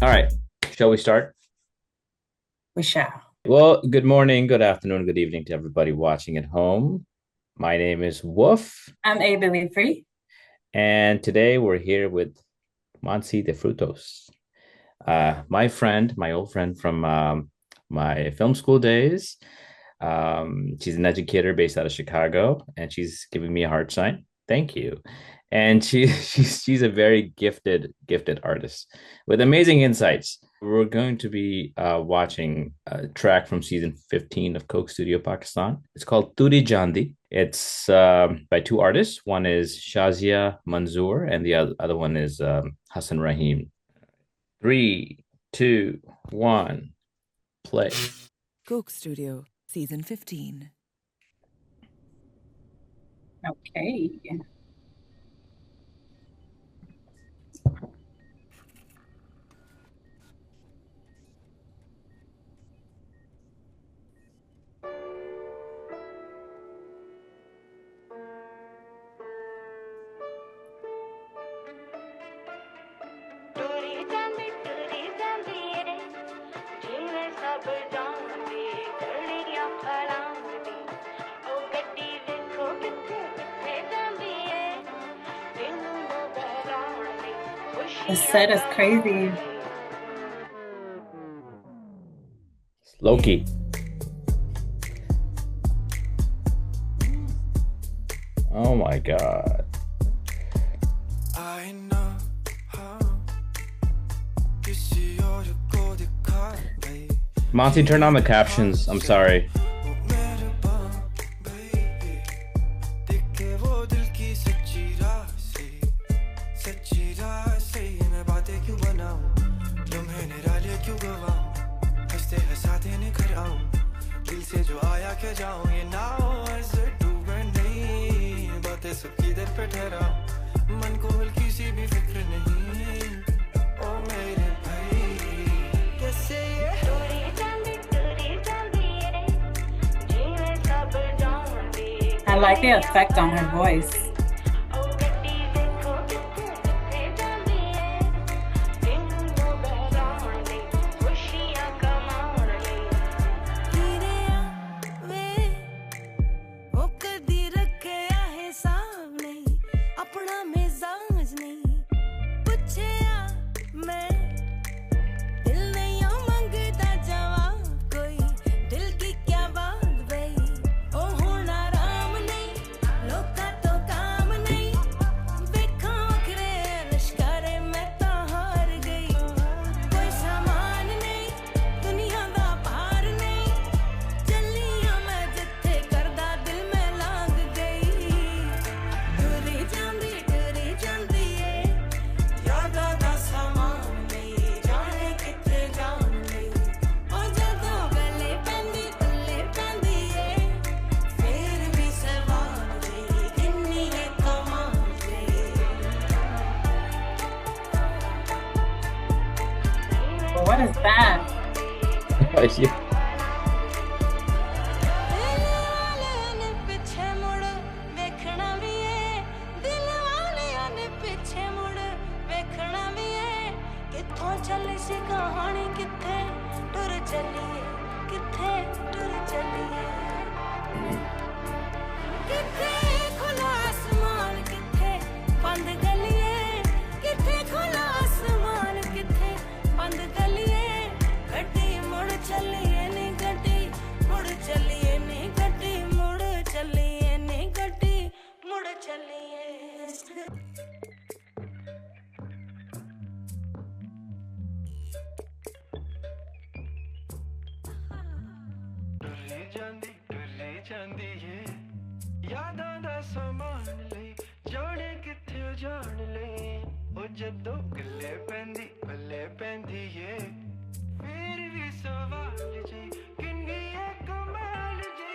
All right. Shall we start? We shall. Well, good morning, good afternoon, good evening to everybody watching at home. My name is WUF, I'm abillifree. and today we're here with Montse De Frutos, my friend, my old friend from my film school days. She's an educator based out of Chicago, and she's giving me a hard sign. Thank you. And she's a very gifted artist with amazing insights. We're going to be watching a track from season 15 of Coke Studio Pakistan. It's called Turri Jandi. It's by two artists. One is Shazia Manzoor, and the other one is Hasan Raheem. Three, two, one, play. Coke Studio, Season 15. Okay. The set is crazy. Loki. Oh my God. Monty, turn on the captions. I'm sorry. I like the effect on her voice. What is that? टुर्री जांदी ये यादां दा समान ले जाने किथे जान ले ओ जदों गल्ले पैंदी ये फिर भी सवाल जी किन्नी है कमाल जी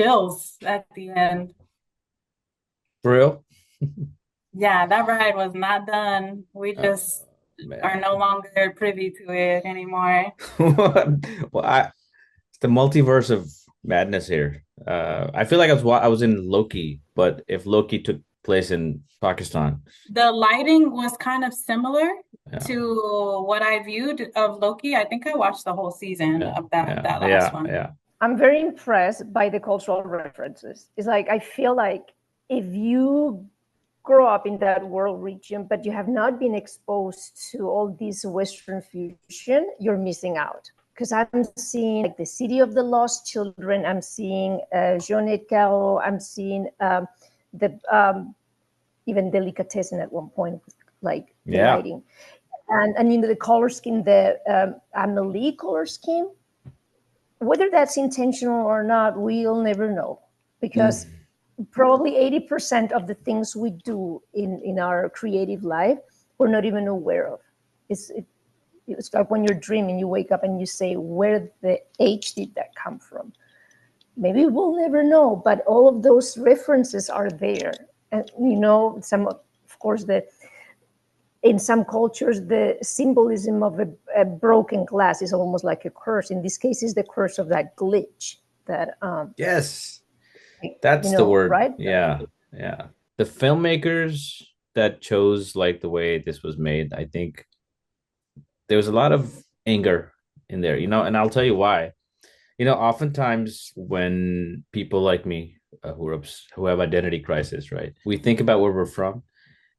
chills at the end. For real? Yeah, that ride was not done. We Oh just are man. no longer privy to it anymore. Well, it's the multiverse of madness here. I feel like I was in Loki, but if Loki took place in Pakistan, The lighting was kind of similar yeah, to what I viewed of Loki. I think I watched the whole season yeah, of that yeah, that last yeah, one. yeah. I'm very impressed by the cultural references. It's like I feel like if you grow up in that world region, but you have not been exposed to all this Western fusion, you're missing out. Because I'm seeing like the City of the Lost Children, I'm seeing Jeanette Caro, I'm seeing the even Delicatessen at one point, like the Yeah. lighting, and the color scheme, the Amelie color scheme. Whether that's intentional or not, we'll never know, because Mm. probably 80% of the things we do in our creative life, we're not even aware of. It's like when you're dreaming, you wake up and you say, where the H did that come from? Maybe we'll never know, but all of those references are there. And, some, of course, in some cultures, the symbolism of a broken glass is almost like a curse. In this case, is the curse of that glitch that, Yes, that's the word. right? Yeah, yeah. The filmmakers that chose like the way this was made, I think there was a lot of anger in there, and I'll tell you why. Oftentimes when people like me who have identity crisis, right? We think about where we're from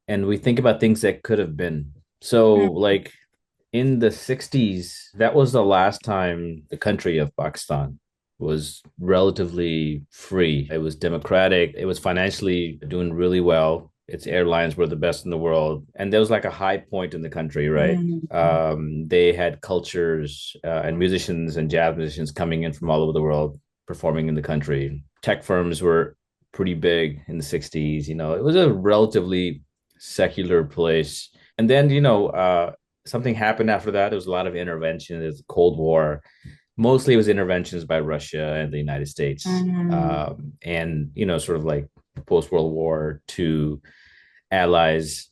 and we think about things that could have been. So, Mm. like in the 60s, that was the last time the country of Pakistan was relatively free. It was democratic, it was financially doing really well. Its airlines were the best in the world. And there was like a high point in the country, right? Mm. They had cultures and musicians and jazz musicians coming in from all over the world performing in the country. Tech firms were pretty big in the 60s. It was a relatively secular place. And then, something happened after that. There was a lot of intervention. There's the Cold War. Mostly it was interventions by Russia and the United States. Mm. And, sort of like post World War II allies,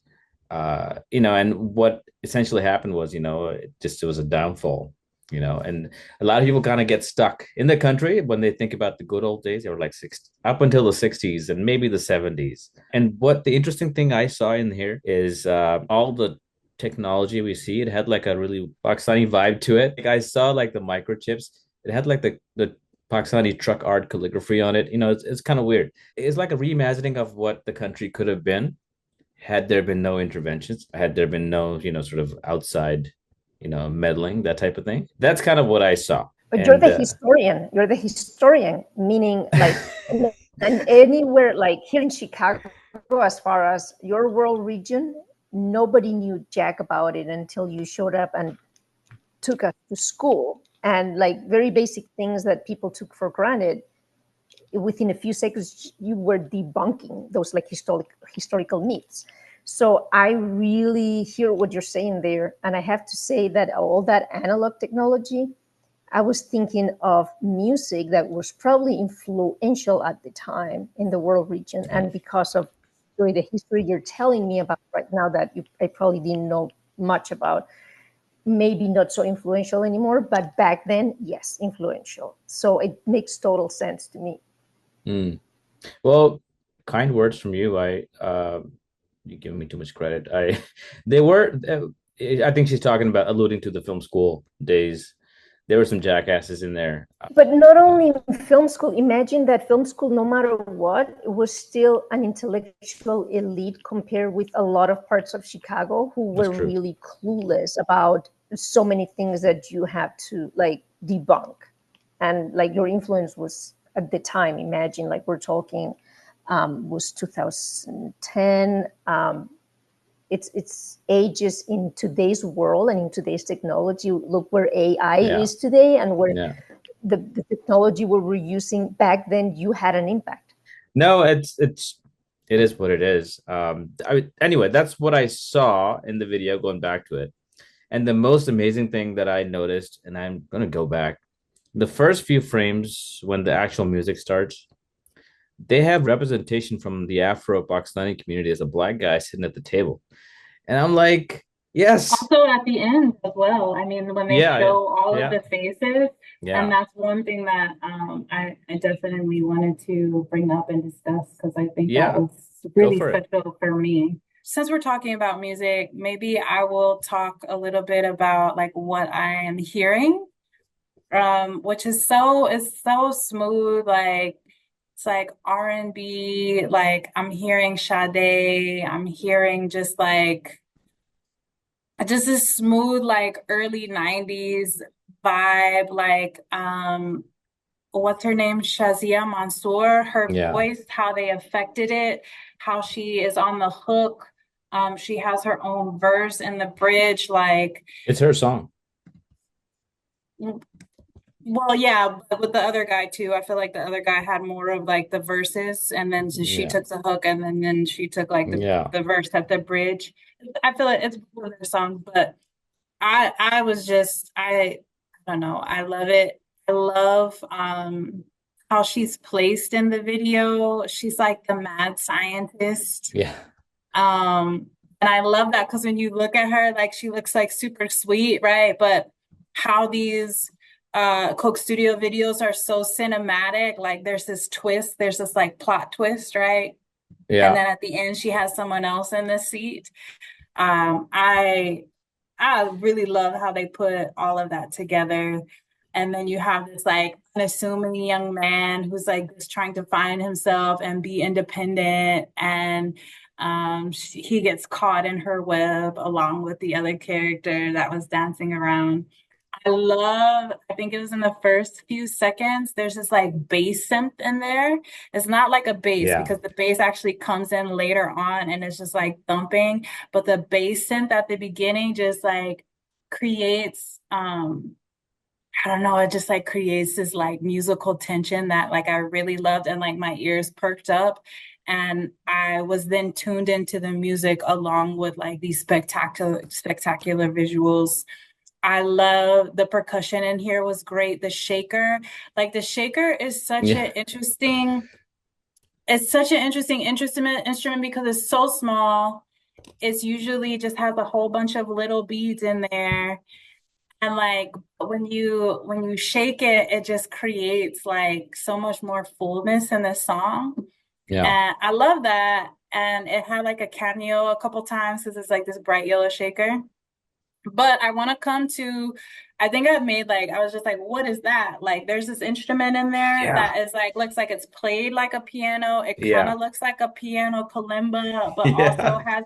and what essentially happened was, it was a downfall, and a lot of people kind of get stuck in the country when they think about the good old days. They were like up until the 60s and maybe the 70s. And what the interesting thing I saw in here is all the technology we see, it had like a really Pakistani vibe to it. Like I saw like the microchips, it had like the Pakistani truck art calligraphy on it. It's kind of weird. It's like a reimagining of what the country could have been had there been no interventions, had there been no, sort of outside, meddling, that type of thing. That's kind of what I saw. But And you're the historian, meaning like, and anywhere, like here in Chicago, as far as your world region, nobody knew jack about it until you showed up and took us to school. And like very basic things that people took for granted, within a few seconds, you were debunking those like historical myths. So I really hear what you're saying there. And I have to say that all that analog technology, I was thinking of music that was probably influential at the time in the world region. And because of the history you're telling me about right now that I probably didn't know much about, maybe not so influential anymore, but back then, yes, influential. So it makes total sense to me. Well, kind words from you. You giving me too much credit. They were, I think she's talking about alluding to the film school days. There were some jackasses in there. But not only in film school, imagine that film school, no matter what, it was still an intellectual elite compared with a lot of parts of Chicago who were really clueless about so many things that you have to like debunk. And like your influence was at the time, imagine like we're talking was 2010. It's ages in today's world and in today's technology. Look where AI is today and where the technology we were using back then, you had an impact. No, it is what it is. Anyway, that's what I saw in the video, going back to it. And the most amazing thing that I noticed, and I'm going to go back, the first few frames when the actual music starts, they have representation from the Afro-Pakistani community as a black guy sitting at the table. And I'm like, yes. Also at the end as well. I mean, when they Yeah, show all of yeah, the faces, and yeah, that's one thing that I definitely wanted to bring up and discuss because I think that yeah. was Go really for it. special for me. Since we're talking about music, maybe I will talk a little bit about like what I am hearing, which is so smooth, like it's like R&B, like I'm hearing Sade, I'm hearing just this smooth, like early 90s vibe, like what's her name? Shazia Manzoor, her Yeah. voice, how they affected it, how she is on the hook. She has her own verse in the bridge, like It's her song. well, yeah, but with the other guy too. I feel like the other guy had more of like the verses, and then she Yeah. took the hook, and then she took like Yeah. the verse at the bridge. I feel like it's one of their songs, but I was just I don't know. I love it. I love how she's placed in the video. She's like the mad scientist. Yeah. And I love that because when you look at her, like she looks like super sweet, right? But how these Coke Studio videos are so cinematic, like there's this twist, there's this like plot twist, right? And Yeah. then at the end, she has someone else in the seat. Um, I I really love how they put all of that together. And then you have this like unassuming young man who's like just trying to find himself and be independent. And he gets caught in her web along with the other character that was dancing around. I think it was in the first few seconds, there's this like bass synth in there. It's not like a bass Yeah. because the bass actually comes in later on and it's just like thumping, but the bass synth at the beginning just like creates I don't know, it just like creates this like musical tension that like I really loved and like my ears perked up. And I was then tuned into the music along with like these spectacular visuals. I love the percussion in here was great. The shaker, like the shaker is such Yeah. an interesting, it's such an interesting instrument because it's so small. It's usually just has a whole bunch of little beads in there. And like when you shake it, it just creates like so much more fullness in the song. Yeah. And I love that. And it had like a cameo a couple times because it's like this bright yellow shaker. But I want to come to, I think I've made like, I was just like, what is that? Like, there's this instrument in there Yeah. that is like, looks like it's played like a piano. It kind Yeah. of looks like a piano kalimba, but also Yeah. has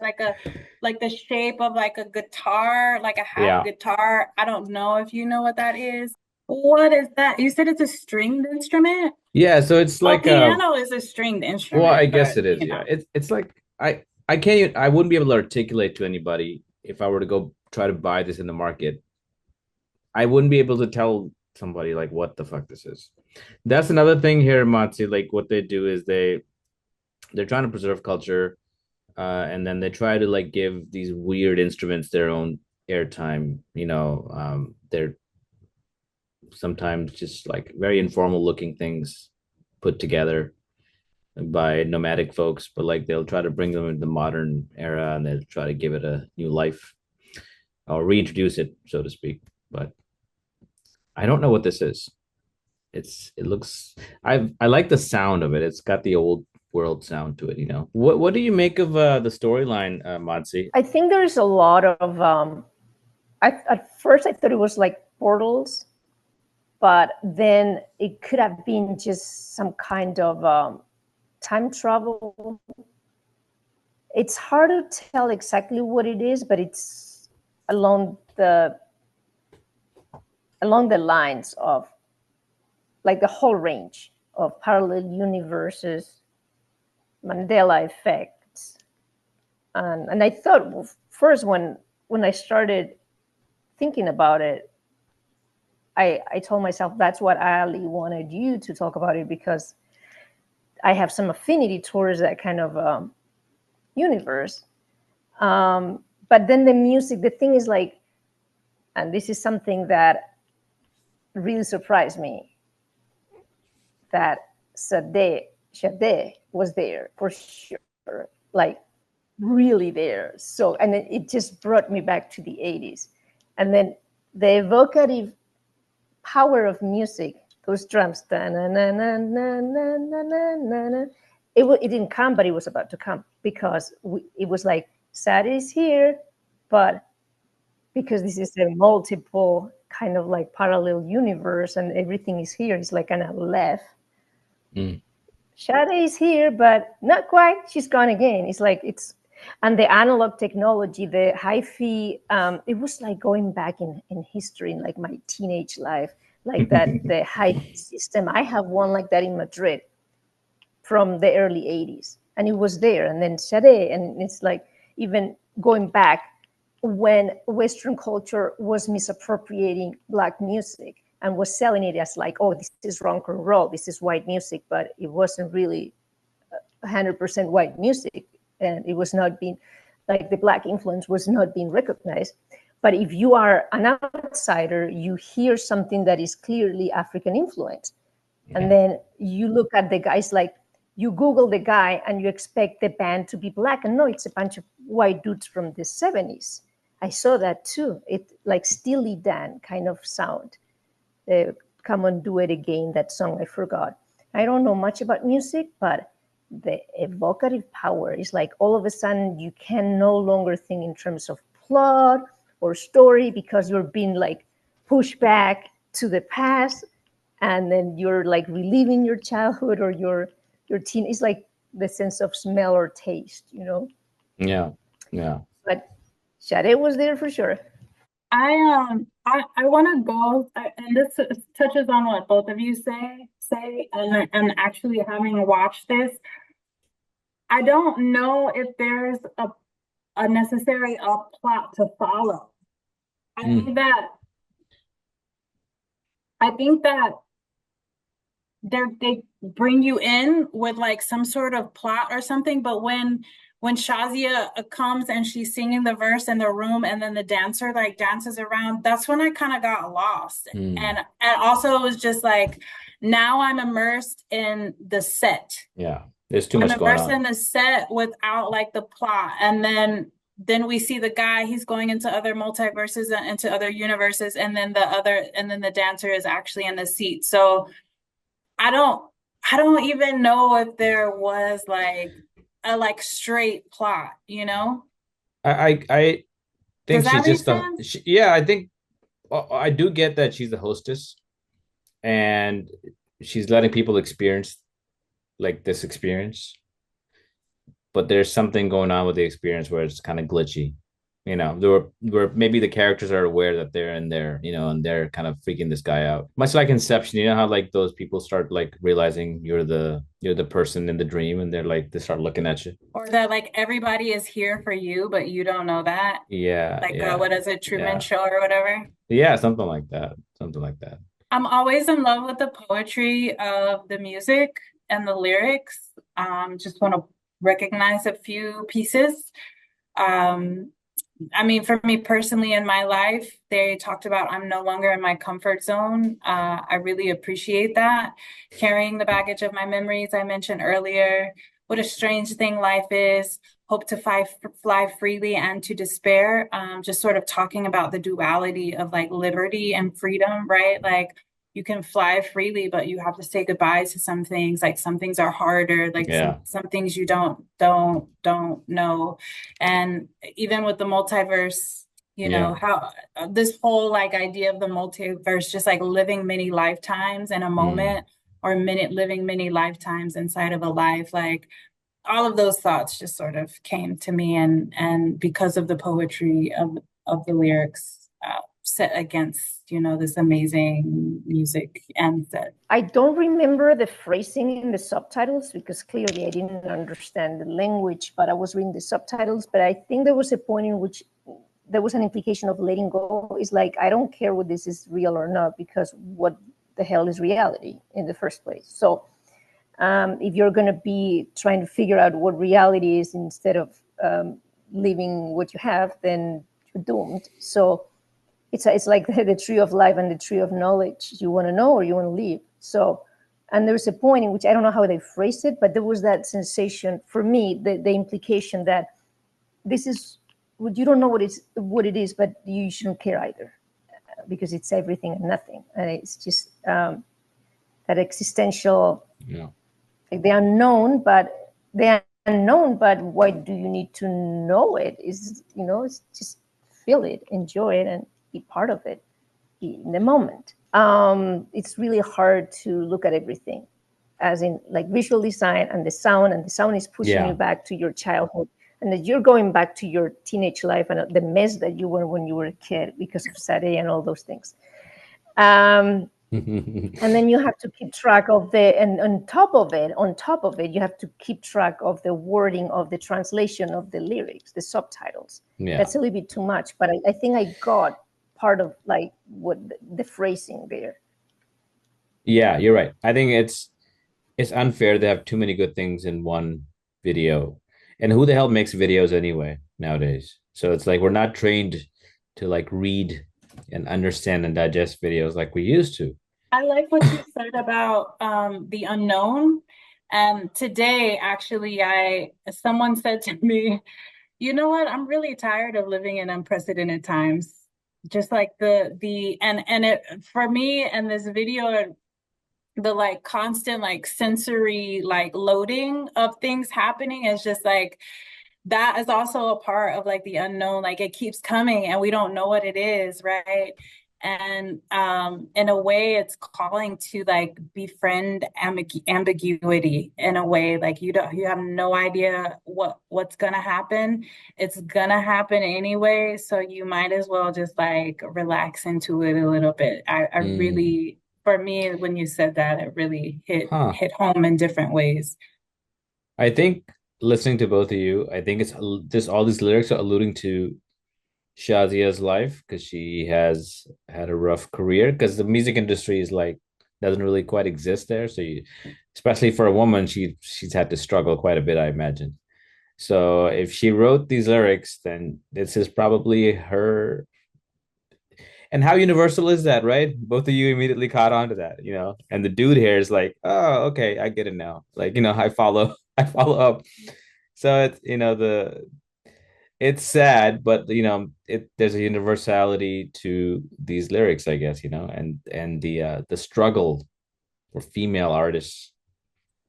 like the shape of like a guitar, like a half Yeah. guitar. I don't know if you know what that is. What is that? You said it's a stringed instrument? Yeah. So it's Well, like piano is a stringed well, I instrument, guess but it is. you Yeah. know. It's like I can't even, I wouldn't be able to articulate to anybody if I were to go try to buy this in the market. I wouldn't be able to tell somebody like what the fuck this is. That's another thing here, Matsi. Like what they do is they're trying to preserve culture, and then they try to like give these weird instruments their own airtime. They're sometimes just like very informal looking things put together by nomadic folks, but like they'll try to bring them into the modern era and they'll try to give it a new life or reintroduce it, so to speak. But I don't know what this is. It looks I like the sound of it. It's got the old world sound to it. What do you make of the storyline, Madsi? I think there's a lot of at first I thought it was like portals, but then it could have been just some kind of time travel. It's hard to tell exactly what it is, but it's along the lines of like the whole range of parallel universes, Mandela effects. And I thought, well, first when I started thinking about it, I told myself that's what Ali wanted you to talk about it, because I have some affinity towards that kind of universe. But then the music, the thing is like, and this is something that really surprised me, that Sade Sade was there for sure, like really there. So, and it just brought me back to the 80s. And then the evocative power of music, those drums, it didn't come, but it was about to come, because it was like, Sad is here, but because this is a multiple kind of like parallel universe and everything is here, it's like kind of left. Shade is here, but not quite. She's gone again. It's like and the analog technology, the hi-fi, it was like going back in history, in like my teenage life, like that, the hi-fi system. I have one like that in Madrid from the early 80s, and it was there. And then Sade, and it's like even going back when Western culture was misappropriating Black music and was selling it as like, oh, this is rock and roll, this is white music, but it wasn't really 100% white music, and it was not being, like, the Black influence was not being recognized. But if you are an outsider, you hear something that is clearly African influence. And then you look at the guys, like, you Google the guy and you expect the band to be Black, and no, it's a bunch of white dudes from the 70s. I saw that too. It like Steely Dan kind of sound. Come on, do it again, that song, I forgot. I don't know much about music, but the evocative power is like, all of a sudden you can no longer think in terms of plot or story, because you're being like pushed back to the past, and then you're like reliving your childhood or your teen. It's like the sense of smell or taste, you know? Yeah. But Sade was there for sure. I want to go, and this touches on what both of you say, and actually having watched this, I don't know if there's a necessary plot to follow. I think that they bring you in with like some sort of plot or something, but when Shazia comes and she's singing the verse in the room, and then the dancer like dances around, that's when I kind of got lost. And also it was just like, now I'm immersed in the set. Yeah, there's too much going on. I'm immersed in the set without like the plot. And then we see the guy, he's going into other multiverses and into other universes, and then the dancer is actually in the seat. So I don't even know if there was like a like straight plot, you know? I think Does that she's make just sense? yeah, I think I do get that she's the hostess and she's letting people experience like this experience, but there's something going on with the experience where it's kind of glitchy. You know, where maybe the characters are aware that they're in there, you know, and they're kind of freaking this guy out. Much like Inception, you know how like those people start like realizing you're the person in the dream, and they start looking at you. Or that like everybody is here for you, but you don't know that. Yeah, Like yeah, what is it, Truman yeah. Show or whatever? Yeah, something like that. Something like that. I'm always in love with the poetry of the music and the lyrics. Just want to recognize a few pieces. I mean, for me personally in my life, they talked about I'm no longer in my comfort zone. I really appreciate that. Carrying the baggage of my memories, I mentioned earlier. What a strange thing life is. Hope to fly freely and to despair. Just sort of talking about the duality of like liberty and freedom, right? Like you can fly freely, but you have to say goodbye to some things. Like some things are harder, like some things you don't know. And even with the multiverse, you know, how this whole like idea of the multiverse, just like living many lifetimes in a moment, or living many lifetimes inside of a life, like all of those thoughts just sort of came to me, and because of the poetry of the lyrics, set against, you know, this amazing music and set. I don't remember the phrasing in the subtitles because clearly I didn't understand the language, but I was reading the subtitles. But I think there was a point in which there was an implication of letting go. It's like, I don't care whether this is real or not, because what the hell is reality in the first place? So if you're going to be trying to figure out what reality is instead of living what you have, then you're doomed. So it's like the tree of life and the tree of knowledge. You want to know or you want to leave. So And there was a point in which, I don't know how they phrased it, but there was that sensation for me, the implication that this is what you don't know what it is, but you shouldn't care either, because it's everything and nothing. And it's just that existential, like the unknown, but why do you need to know it? Is, it's just feel it, enjoy it, and be part of it in the moment. It's really hard to look at everything as in like visual design and the sound is pushing you back to your childhood, and that you're going back to your teenage life and the mess that you were when you were a kid because of Sade and all those things. And then you have to keep track of and on top of it, you have to keep track of the wording of the translation of the lyrics, the subtitles. That's a little bit too much, but I think I got part of like what the phrasing there. Yeah, you're right. I think it's unfair to have too many good things in one video. And who the hell makes videos anyway nowadays? So it's like we're not trained to like read and understand and digest videos like we used to. I like what you said about the unknown. And today, actually, someone said to me, you know what? I'm really tired of living in unprecedented times. Just like and it for me and this video, the like constant like sensory like loading of things happening is just like that is also a part of like the unknown. Like it keeps coming and we don't know what it is, right? And in a way it's calling to like befriend ambiguity in a way. Like you have no idea what's gonna happen. It's gonna happen anyway, so you might as well just like relax into it a little bit. I really, for me, when you said that, it really hit home in different ways. I think listening to both of you, I think it's just all these lyrics are alluding to Shazia's life because she has had a rough career because the music industry is like doesn't really quite exist there. So especially for a woman, she's had to struggle quite a bit, I imagine. So if she wrote these lyrics, then this is probably her. And how universal is that, right? Both of you immediately caught on to that, And the dude here is like, oh, okay, I get it now. Like, I follow up. So it's it's sad, but there's a universality to these lyrics, I guess, and the struggle for female artists.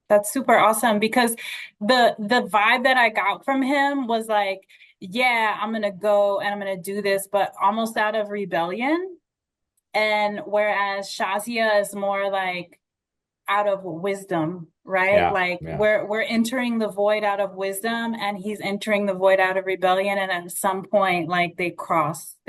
That's super awesome because the vibe that I got from him was like, yeah, I'm gonna go and I'm gonna do this, but almost out of rebellion. And whereas Shazia is more like out of wisdom, right? We're entering the void out of wisdom and he's entering the void out of rebellion. And at some point, like they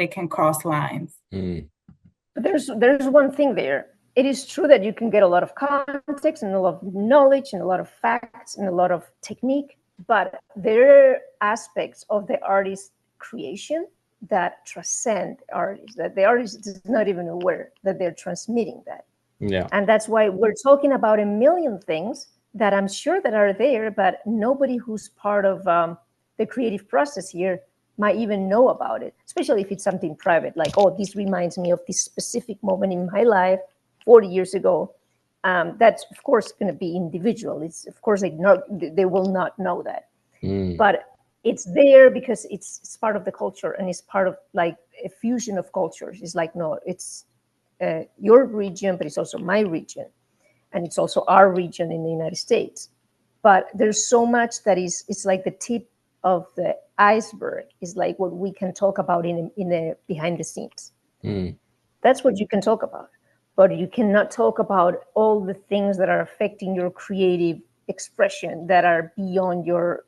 can cross lines. But there's one thing there. It is true that you can get a lot of context and a lot of knowledge and a lot of facts and a lot of technique, but there are aspects of the artist's creation that transcend artists, that the artist is not even aware that they're transmitting that. Yeah. And that's why we're talking about a million things that I'm sure that are there, but nobody who's part of the creative process here might even know about it, especially if it's something private, like, oh, this reminds me of this specific moment in my life 40 years ago. That's, of course, going to be individual. It's, of course, they will not know that. But it's there because it's part of the culture and it's part of like a fusion of cultures. It's like, no, it's your region, but it's also my region. And it's also our region in the United States. But there's so much that it's like the tip of the iceberg is like what we can talk about in a behind the scenes. That's what you can talk about. But you cannot talk about all the things that are affecting your creative expression that are beyond your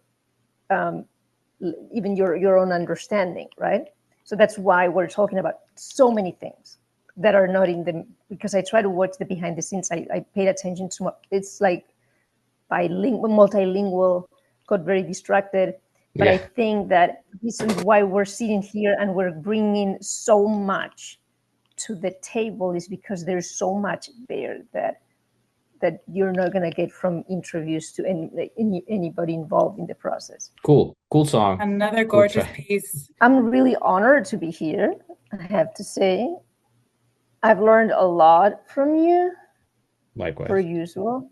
even your own understanding, right? So that's why we're talking about so many things that are not in the, because I try to watch the behind the scenes. I paid attention to it's like bilingual, multilingual, got very distracted. But I think that this is why we're sitting here and we're bringing so much to the table is because there's so much there that you're not going to get from interviews to anybody involved in the process. Cool song. Another gorgeous piece. I'm really honored to be here, I have to say. I've learned a lot from you. per usual,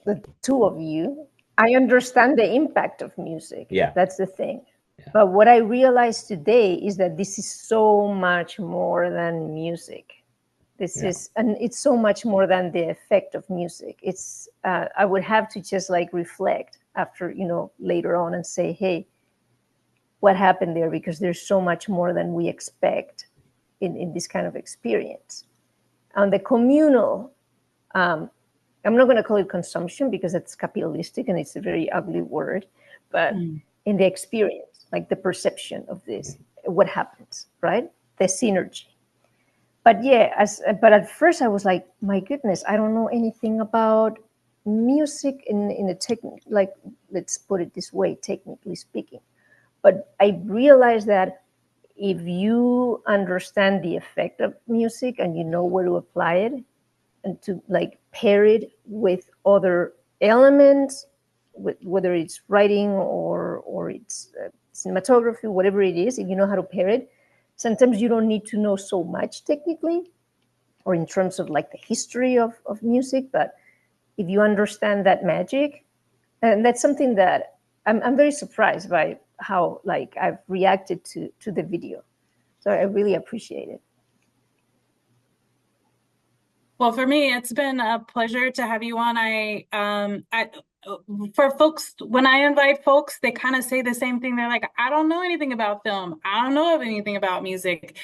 the two of you. I understand the impact of music. Yeah. That's the thing. Yeah. But what I realized today is that this is so much more than music. This is, and it's so much more than the effect of music. It's, I would have to just like reflect after, later on and say, hey, what happened there? Because there's so much more than we expect in this kind of experience. On the communal, I'm not going to call it consumption because it's capitalistic and it's a very ugly word, but in the experience, like the perception of this, what happens, right? The synergy. But yeah, but at first I was like, my goodness, I don't know anything about music in a technique, like, let's put it this way, technically speaking. But I realized that if you understand the effect of music and you know where to apply it and to like pair it with other elements, whether it's writing or it's cinematography, whatever it is, if you know how to pair it, sometimes you don't need to know so much technically or in terms of like the history of music, but if you understand that magic, and that's something that I'm very surprised by how like I've reacted to the video. So I really appreciate it. Well, for me, it's been a pleasure to have you on. For folks, when I invite folks, they kind of say the same thing. They're like, I don't know anything about film. I don't know anything about music.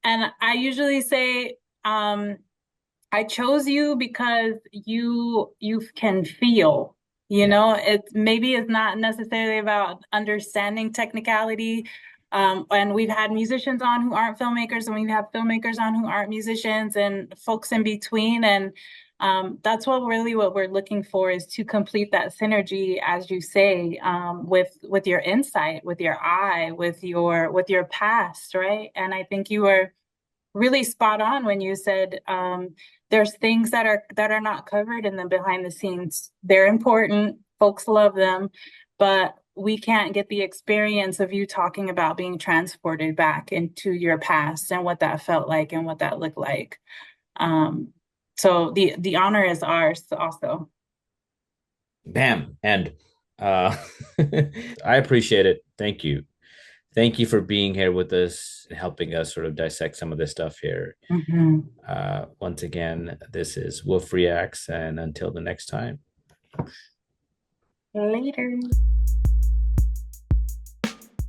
And I usually say, I chose you because you can feel, it's not necessarily about understanding technicality. And we've had musicians on who aren't filmmakers, and we've had filmmakers on who aren't musicians, and folks in between. And that's what we're looking for, is to complete that synergy, as you say, with your insight, with your eye, with your past, right? And I think you were really spot on when you said there's things that are not covered in the behind the scenes. They're important. Folks love them, but we can't get the experience of you talking about being transported back into your past and what that felt like and what that looked like. So the honor is ours also. Bam. And I appreciate it. Thank you. Thank you for being here with us and helping us sort of dissect some of this stuff here. Once again, this is WUF Reacts, and until the next time. Later.